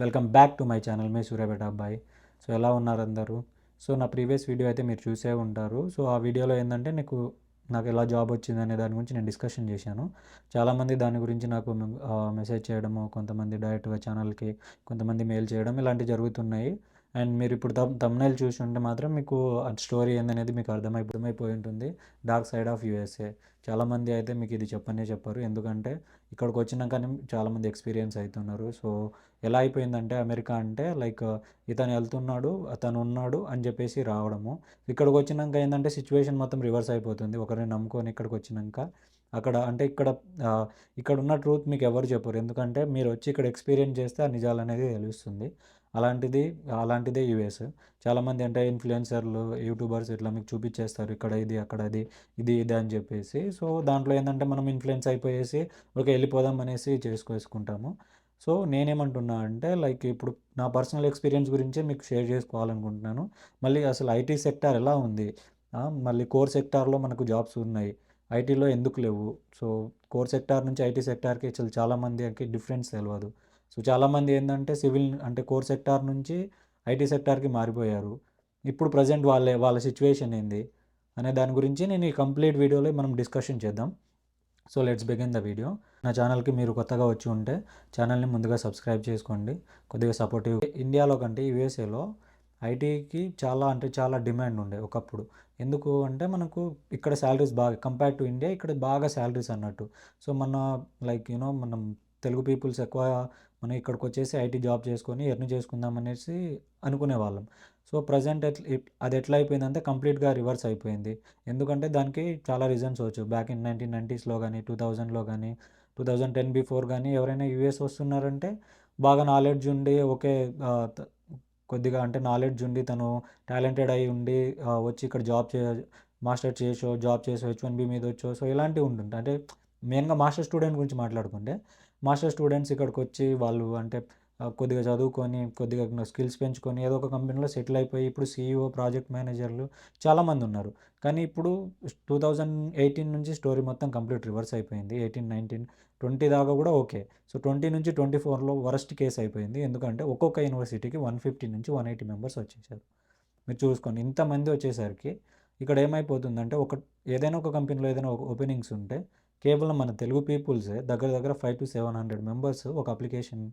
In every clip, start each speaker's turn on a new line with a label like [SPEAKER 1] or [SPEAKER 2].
[SPEAKER 1] Welcome back to my channel మీ సూర్యాపేట అబ్బాయి. So ఎలా ఉన్నారు అందరూ? సో నా ప్రీవియస్ వీడియో అయితే మీరు చూసే ఉంటారు. సో ఆ వీడియోలో ఏంటంటే నాకు ఎలా జాబ్ వచ్చింది అనే దాని గురించి నేను డిస్కషన్ చేశాను. చాలామంది దాని గురించి నాకు మెసేజ్ చేయడము, కొంతమంది డైరెక్ట్గా ఛానల్కి, కొంతమంది మెయిల్ చేయడం ఇలాంటివి జరుగుతున్నాయి. అండ్ మీరు ఇప్పుడు తమ్నైల్ చూసి ఉంటే మాత్రం మీకు ఆ స్టోరీ ఏందనేది మీకు అర్థమైపోయి ఉంటుంది. Dark side of USA. చాలామంది అయితే మీకు ఇది చెప్పరు, ఎందుకంటే ఇక్కడికి వచ్చినాకనే చాలామంది ఎక్స్పీరియన్స్ అవుతున్నారు. సో ఎలా అయిపోయిందంటే అమెరికా అంటే లైక్ ఇతను వెళ్తున్నాడు, అతను ఉన్నాడు అని చెప్పేసి రావడము. ఇక్కడికి వచ్చినాక ఏంటంటే సిచ్యువేషన్ మొత్తం రివర్స్ అయిపోతుంది. ఒకరిని నమ్ముకొని ఇక్కడికి వచ్చినాక అక్కడ అంటే ఆ, ఇక్కడ ఉన్న ట్రూత్ మీకు ఎవరు చెప్పరు, ఎందుకంటే మీరు వచ్చి ఇక్కడ ఎక్స్పీరియన్స్ చేస్తే ఆ నిజాలు అనేది తెలుస్తుంది. అలాంటిది అలాంటిదే యూఎస్. చాలామంది అంటే ఇన్ఫ్లుయెన్సర్లు, యూట్యూబర్స్ ఇట్లా మీకు చూపించేస్తారు ఇక్కడ ఇది, అక్కడ అది, ఇది అని చెప్పేసి. సో దాంట్లో ఏంటంటే మనం ఇన్ఫ్లుయెన్స్ అయిపోయేసి ఓకే వెళ్ళిపోదాం అనేసి చేసుకుంటాము. సో నేనేమంటున్నా అంటే లైక్ ఇప్పుడు నా పర్సనల్ ఎక్స్పీరియన్స్ గురించే మీకు షేర్ చేసుకోవాలనుకుంటున్నాను. మళ్ళీ అసలు ఐటీ సెక్టార్ ఎలా ఉంది, మళ్ళీ కోర్ సెక్టార్లో మనకు జాబ్స్ ఉన్నాయి, ఐటీలో ఎందుకు లేవు? సో కోర్ సెక్టార్ నుంచి ఐటీ సెక్టార్కి అసలు చాలామందికి డిఫరెన్స్ తెలియదు. సో చాలామంది ఏంటంటే సివిల్ అంటే కోర్ సెక్టార్ నుంచి ఐటీ సెక్టార్కి మారిపోయారు. ఇప్పుడు ప్రజెంట్ వాళ్ళ సిచ్యువేషన్ ఏంది అనే దాని గురించి నేను ఈ కంప్లీట్ వీడియోలో మనం డిస్కషన్ చేద్దాం. So let's begin the video. నా ఛానల్కి మీరు కొత్తగా వచ్చి ఉంటే ఛానల్ని ముందుగా సబ్స్క్రైబ్ చేసుకోండి, కొద్దిగా సపోర్టివ్. ఇండియాలో కంటే యూఎస్ఏలో ఐటీకి చాలా అంటే చాలా డిమాండ్ ఉండే ఒకప్పుడు. ఎందుకు అంటే మనకు ఇక్కడ శాలరీస్ బాగా కంపేర్ టు ఇండియా, ఇక్కడ బాగా శాలరీస్ అన్నట్టు. సో లైక్ మనం తెలుగు పీపుల్స్ ఎక్కువ మనం ఇక్కడికి వచ్చేసి ఐటీ జాబ్ చేసుకొని ఎర్న్ చేసుకుందాం అనేసి అనుకునేవాళ్ళం. సో ప్రజెంట్ అది ఎట్లా అయిపోయిందంటే కంప్లీట్గా రివర్స్ అయిపోయింది. ఎందుకంటే దానికి చాలా రీజన్స్ వచ్చు. బ్యాక్ ఇన్ 1990స్లో కానీ, 2000లో కానీ, 2010 బిఫోర్ కానీ ఎవరైనా యూఎస్ వస్తున్నారంటే బాగా నాలెడ్జ్ ఉండి ఓకే, కొద్దిగా అంటే నాలెడ్జ్ ఉండి తను టాలెంటెడ్ అయి ఉండి వచ్చి ఇక్కడ మాస్టర్ చేసో జాబ్ చేసో H1B మీద వచ్చో సో ఇలాంటివి ఉంటుంటాయి. అంటే మెయిన్గా మాస్టర్ స్టూడెంట్ గురించి మాట్లాడుకుంటే మాస్టర్ స్టూడెంట్స్ ఇక్కడికి వచ్చి వాళ్ళు అంటే కొద్దిగా చదువుకొని కొద్దిగా స్కిల్స్ పెంచుకొని ఏదో ఒక కంపెనీలో సెటిల్ అయిపోయి ఇప్పుడు సీఈఓ, ప్రాజెక్ట్ మేనేజర్లు చాలామంది ఉన్నారు. కానీ ఇప్పుడు 2018 నుంచి స్టోరీ మొత్తం కంప్లీట్ రివర్స్ అయిపోయింది. 18, 19, 20 దాకా కూడా ఓకే. సో 20 నుంచి 24లో వరస్ట్ కేసు అయిపోయింది. ఎందుకంటే ఒక్కొక్క యూనివర్సిటీకి 150 నుంచి 180 మెంబర్స్ వచ్చేసారు. మీరు చూసుకోండి, ఇంతమంది వచ్చేసరికి ఇక్కడ ఏమైపోతుందంటే ఏదైనా ఒక కంపెనీలో ఏదైనా ఒక ఓపెనింగ్స్ ఉంటే కేవలం మన తెలుగు పీపుల్సే దగ్గర దగ్గర 500 to 700 మెంబర్స్ ఒక అప్లికేషన్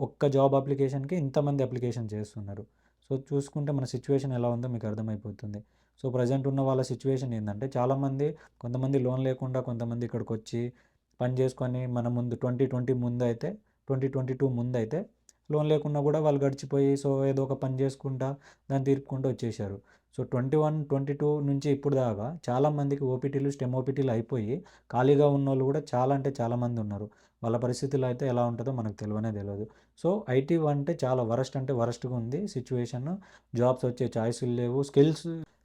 [SPEAKER 1] ఒక్క జాబ్ అప్లికేషన్కి ఇంతమంది అప్లికేషన్ చేస్తున్నారు. సో చూసుకుంటే మన సిచ్యువేషన్ ఎలా ఉందో మీకు అర్థమైపోతుంది. సో ప్రజెంట్ ఉన్న వాళ్ళ సిచ్యువేషన్ ఏంటంటే కొంతమంది లోన్ లేకుండా కొంతమంది ఇక్కడికి వచ్చి పని చేసుకొని మన ముందు 2020 ముందు అయితే 2022 ముందు అయితే లోన్ లేకుండా కూడా వాళ్ళు గడిచిపోయి సో ఏదో ఒక పని చేసుకుంటా దాన్ని తీర్పుకుంటూ వచ్చేసారు. సో 21, 22 నుంచి ఇప్పుడు దాకా చాలామందికి ఓపీటీలు, స్టెమ్ ఓపీటీలు అయిపోయి ఖాళీగా ఉన్నోళ్ళు కూడా చాలా అంటే చాలామంది ఉన్నారు. వాళ్ళ పరిస్థితులు అయితే ఎలా ఉంటుందో మనకు తెలియదు. సో ఐటీ అంటే చాలా వరస్ట్ అంటే వరస్ట్గా ఉంది సిచ్యువేషన్. జాబ్స్ వచ్చే ఛాయిస్లు లేవు.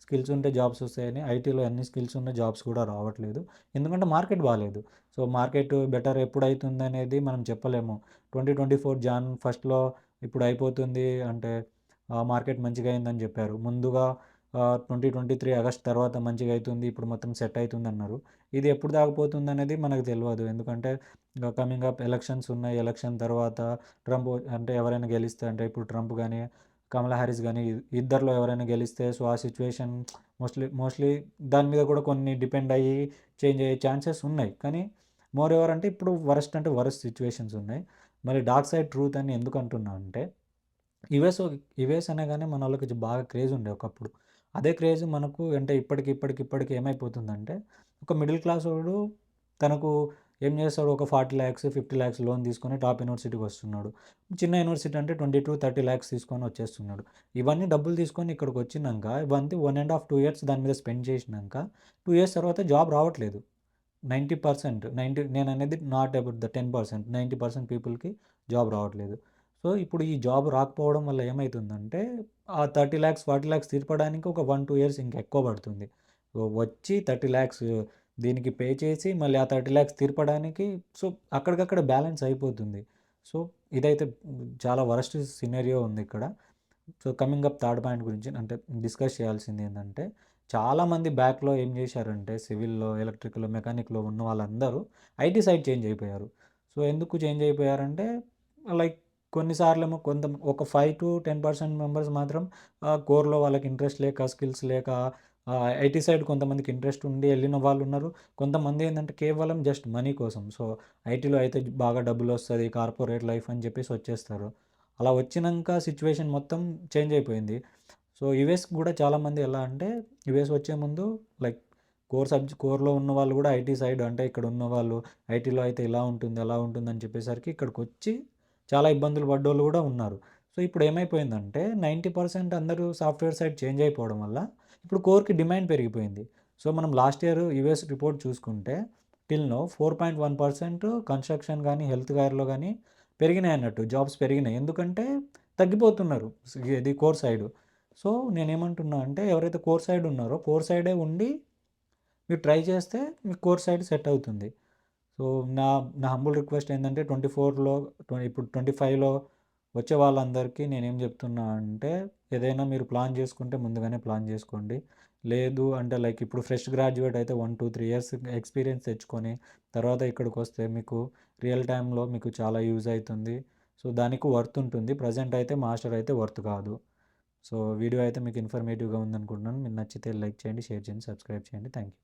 [SPEAKER 1] స్కిల్స్ ఉంటే జాబ్స్ వస్తాయని ఐటీలో ఎన్ని స్కిల్స్ ఉన్న జాబ్స్ కూడా రావట్లేదు, ఎందుకంటే మార్కెట్ బాగాలేదు. సో మార్కెట్ బెటర్ ఎప్పుడు అవుతుంది అనేది మనం చెప్పలేము. 2024 జాన్ ఫస్ట్లో ఇప్పుడు అయిపోతుంది అంటే మార్కెట్ మంచిగా అయిందని చెప్పారు. ముందుగా 2023 ఆగస్ట్ తర్వాత మంచిగా అవుతుంది, ఇప్పుడు మొత్తం సెట్ అవుతుంది అన్నారు. ఇది ఎప్పుడు దాకపోతుంది అనేది మనకు తెలియదు, ఎందుకంటే కమింగ్ అప్ ఎలక్షన్స్ ఉన్నాయి. ఎలక్షన్ తర్వాత ట్రంప్ అంటే ఎవరైనా గెలిస్తే అంటే ఇప్పుడు ట్రంప్ కానీ కమలా హ్యారిస్ కానీ ఇద్దరిలో ఎవరైనా గెలిస్తే సో ఆ సిచ్యువేషన్ మోస్ట్లీ దాని మీద కూడా కొన్ని డిపెండ్ అయ్యి చేంజ్ అయ్యే ఛాన్సెస్ ఉన్నాయి. కానీ మోర్ ఎవర్ అంటే ఇప్పుడు వరస్ట్ అంటే వరస్ట్ సిచ్యువేషన్స్ ఉన్నాయి. మరి డార్క్ సైడ్ ట్రూత్ అని ఎందుకు అంటున్నా అంటే యుఎస్ యుఎస్ అనగానే మన వాళ్ళకి బాగా క్రేజ్ ఉండే ఒకప్పుడు. అదే క్రేజ్ మనకు అంటే ఇప్పటికి ఏమైపోతుందంటే ఒక మిడిల్ క్లాస్ వాడు తనకు ఏం చేస్తాడు, ఒక 40 lakhs 50 lakhs లోన్ తీసుకొని టాప్ యూనివర్సిటీకి వస్తున్నాడు. చిన్న యూనివర్సిటీ అంటే 22-30 lakhs తీసుకొని వచ్చేస్తున్నాడు. ఇవన్నీ డబ్బులు తీసుకొని ఇక్కడికి వచ్చినాక ఇవన్నీ 1.5-2 years దాని మీద స్పెండ్ చేసినాక 2 years తర్వాత జాబ్ రావట్లేదు. 90% నేను అనేది నాట్ అబౌట్ ద 10%, 90% పీపుల్కి జాబ్ రావట్లేదు. సో ఇప్పుడు ఈ జాబ్ రాకపోవడం వల్ల ఏమవుతుందంటే ఆ 30 lakhs 40 lakhs తీర్పడానికి ఒక 1-2 years ఇంకా ఎక్కువ పడుతుంది. సో వచ్చి 30 lakhs దీనికి పే చేసి మళ్ళీ ఆ 30 lakhs తీర్పడానికి సో అక్కడికక్కడ బ్యాలెన్స్ అయిపోతుంది. సో ఇదైతే చాలా వరస్ట్ సినారియో ఉంది ఇక్కడ. So coming up third point గురించి అంటే డిస్కస్ చేయాల్సింది ఏంటంటే చాలామంది బ్యాక్లో ఏం చేశారంటే సివిల్లో, ఎలక్ట్రికల్, మెకానిక్లో ఉన్న వాళ్ళందరూ ఐటీ సైడ్ చేంజ్ అయిపోయారు. సో ఎందుకు చేంజ్ అయిపోయారంటే లైక్ కొన్నిసార్లేమో ఒక 5-10% మెంబర్స్ మాత్రం కోర్‌లో వాళ్ళకి ఇంట్రెస్ట్ లేక, స్కిల్స్ లేక ఐటీ సైడ్ కొంతమందికి ఇంట్రెస్ట్ ఉండి ఎళ్ళిన వాళ్ళున్నారు. కొంతమంది ఏందంటే కేవలం జస్ట్ మనీ కోసం. సో, ఐటీలో అయితే బాగా డబ్బులొస్తది, కార్పొరేట్ లైఫ్ అని చెప్పేసి వచ్చేస్తారు. అలా వచ్చినంక సిట్యుయేషన్ మొత్తం చేంజ్ అయిపోయింది. సో, యూఎస్‌కి గూడా చాలామంది ఎలా అంటే యూఎస్ వచ్చే ముందు లైక్ కోర్‌లో ఉన్నవాళ్ళు గూడా ఐటీ సైడ్ అంటే ఇక్కడ ఉన్నవాళ్ళు ఐటీలో అయితే ఇలా ఉంటుంది, అలా ఉంటుందని చెప్పేసరికి ఇక్కడికొచ్చి చాలా ఇబ్బందులు పడ్డోళ్ళు గూడా ఉన్నారు. సో, ఇప్పుడు ఏమైపోయిందంటే 90% అందరూ సాఫ్ట్‌వేర్ సైడ్ చేంజ్ అయిపోవడం వల్ల ఇప్పుడు కోర్‌కి డిమాండ్ పెరిగిపోయింది. సో, మనం లాస్ట్ ఇయర్ యూఎస్ రిపోర్ట్ చూసుకుంటే టిల్ నౌ 4.1% కన్‌స్ట్రక్షన్ గానీ, హెల్త్ కేర్‌లో గానీ పెరిగినాయన్నట్టు. జాబ్స్ పెరిగినాయి. ఎందుకంటే తగ్గిపోతున్నారు. ఇది కోర్ సైడు. సో, నేనేమంటున్నా అంటే ఎవరైతే కోర్ సైడ్ ఉన్నారో కోర్ సైడే ఉండి మీరు ట్రై చేస్తే మీకు కోర్ సైడ్ సెట్ అవుతుంది. సో, నా నా హంబుల్ రిక్వెస్ట్ ఏందంటే 24లో ఇప్పుడు 25లో వచ్చే వాళ్ళందరికీ నేనేం చెప్తున్నా అంటే ఏదైనా మీరు ప్లాన్ చేసుకుంటే ముందుగానే ప్లాన్ చేసుకోండి. లేదు అంటే లైక్ ఇప్పుడు ఫ్రెష్ గ్రాడ్యుయేట్ అయితే 1, 2, 3 ఇయర్స్ ఎక్స్‌పీరియన్స్ తెచ్చుకొని తర్వాత ఇక్కడికొస్తే మీకు రియల్ టైమ్‌లో మీకు చాలా యూజ్ అయితుంది. సో, దానికి వర్త్ ఉంటుంది. ప్రెజెంట్ అయితే మాస్టర్ అయితే వర్త్ కాదు. సో, వీడియో అయితే మీకు ఇన్ఫర్మేటివ్‌గా ఉందనుకుంటున్నాను. మీకు నచ్చితే లైక్ చేయండి, షేర్ చేయండి, సబ్స్క్రైబ్ చేయండి. Thank you.